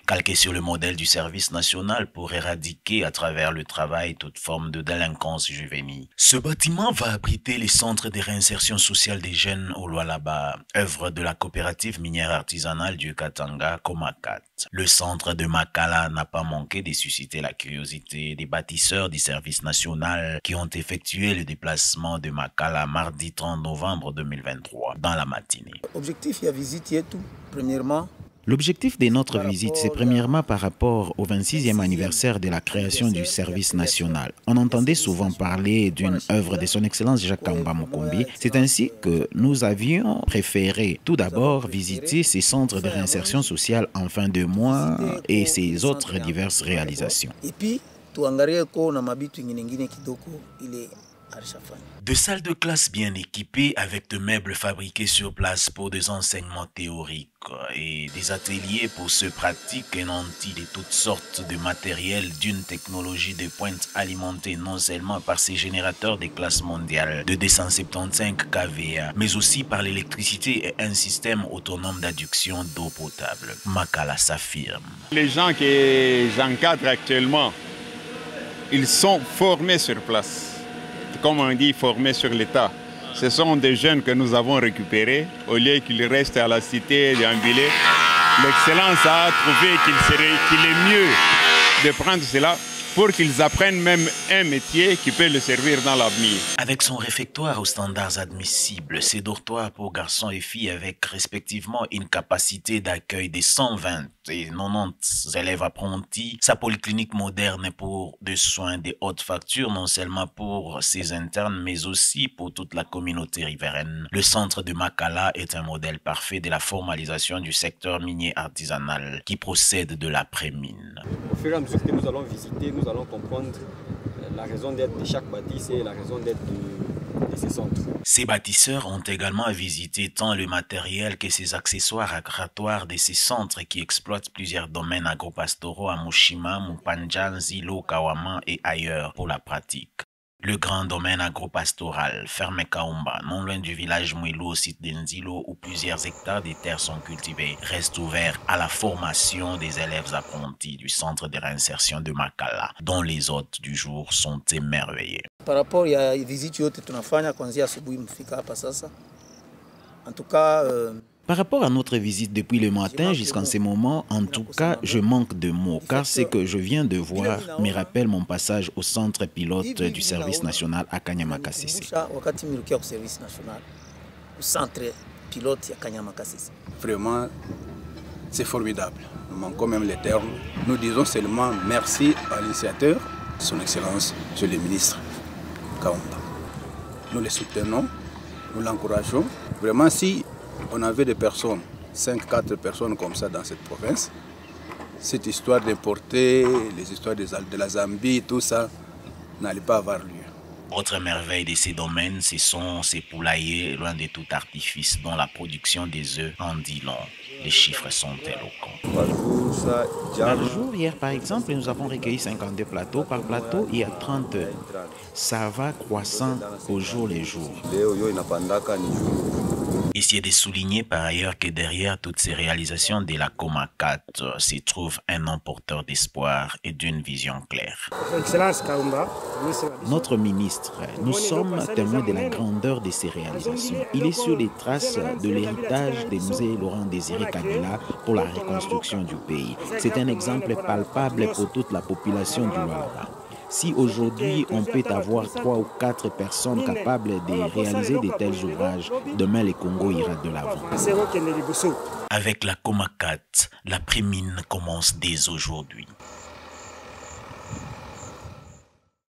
calqué sur le modèle du service national pour éradiquer à travers le travail toute forme de délinquance juvénile. Ce bâtiment va abriter les centres de réinsertion sociale des jeunes au Lualaba, œuvre de la coopérative minière artisanale du Katanga, Comacat. Le centre de Makala n'a pas manqué de susciter la curiosité des bâtisseurs du service national qui ont effectué le déplacement de Makala mardi 30 novembre 2023 dans la matinée. Objectif, il y a visité tout, premièrement. L'objectif de notre visite, c'est premièrement par rapport au 26e anniversaire de la création du service national. On entendait souvent parler d'une œuvre de son Excellence Jacques Kamba Mukumbi. C'est ainsi que nous avions préféré tout d'abord visiter ces centres de réinsertion sociale en fin de mois et ses autres diverses réalisations. Et puis, de salles de classe bien équipées avec de meubles fabriqués sur place pour des enseignements théoriques et des ateliers pour ceux pratiques et nantis de toutes sortes de matériel d'une technologie de pointe alimentée non seulement par ces générateurs de classe mondiale de 275 kVA, mais aussi par l'électricité et un système autonome d'adduction d'eau potable. Makala s'affirme. Les gens que j'encadre actuellement, ils sont formés sur place. Comme on dit, formés sur l'État. Ce sont des jeunes que nous avons récupérés au lieu qu'ils restent à la cité déambulés. L'Excellence a trouvé qu'il est mieux de prendre cela pour qu'ils apprennent même un métier qui peut le servir dans l'avenir. Avec son réfectoire aux standards admissibles, ses dortoirs pour garçons et filles avec respectivement une capacité d'accueil de 120 et 90 élèves apprentis, sa polyclinique moderne pour des soins de haute facture, non seulement pour ses internes, mais aussi pour toute la communauté riveraine. Le centre de Makala est un modèle parfait de la formalisation du secteur minier artisanal qui procède de l'après-mine. Au fur et à mesure que nous allons visiter, nous allons comprendre la raison d'être de chaque bâtisse et la raison d'être de ces centres. Ces bâtisseurs ont également visité tant le matériel que ses accessoires aggratoires de ces centres qui exploitent plusieurs domaines agropastoraux à Mushima, Mupanjan, Zilo, Kawama et ailleurs pour la pratique. Le grand domaine agropastoral, ferme Kaumba, non loin du village Mouilou au site d'Enzilo où plusieurs hectares de terres sont cultivés, reste ouvert à la formation des élèves apprentis du centre de réinsertion de Makala, dont les hôtes du jour sont émerveillés. Par rapport à la visite yote tunafanya kuanzia asubuhi mfika hapa sasa. En tout cas, par rapport à notre visite depuis le matin jusqu'en ce moment, en tout cas, je manque de mots car ce que je viens de voir me rappelle mon passage au centre pilote du service national à Kanyamakasisi. Vraiment, c'est formidable. Nous manquons même les termes. Nous disons seulement merci à l'initiateur, son Excellence, Monsieur le ministre Kaumba. Nous les soutenons, nous l'encourageons. Vraiment, si on avait des personnes, 5-4 personnes comme ça dans cette province, cette histoire d'importer, les histoires de la Zambie, tout ça, n'allait pas avoir lieu. Autre merveille de ces domaines, ce sont ces poulaillers loin de tout artifice dont la production des œufs en dit long. Les chiffres sont éloquents. Par jour, hier par exemple, nous avons recueilli 52 plateaux. Par plateau, il y a 30 œufs. Ça va croissant au jour le jour. Ici est de souligner par ailleurs que derrière toutes ces réalisations de la Comacat se trouve un homme porteur d'espoir et d'une vision claire. Notre ministre, nous sommes témoins de la grandeur de ces réalisations. Il est sur les traces de l'héritage des musées Laurent-Désiré Kabila pour la reconstruction du pays. C'est un exemple palpable pour toute la population du Lualaba. Si aujourd'hui on peut avoir 3 ou 4 personnes capables de réaliser de tels ouvrages, demain le Congo ira de l'avant. Avec la Comacat, la prémine commence dès aujourd'hui.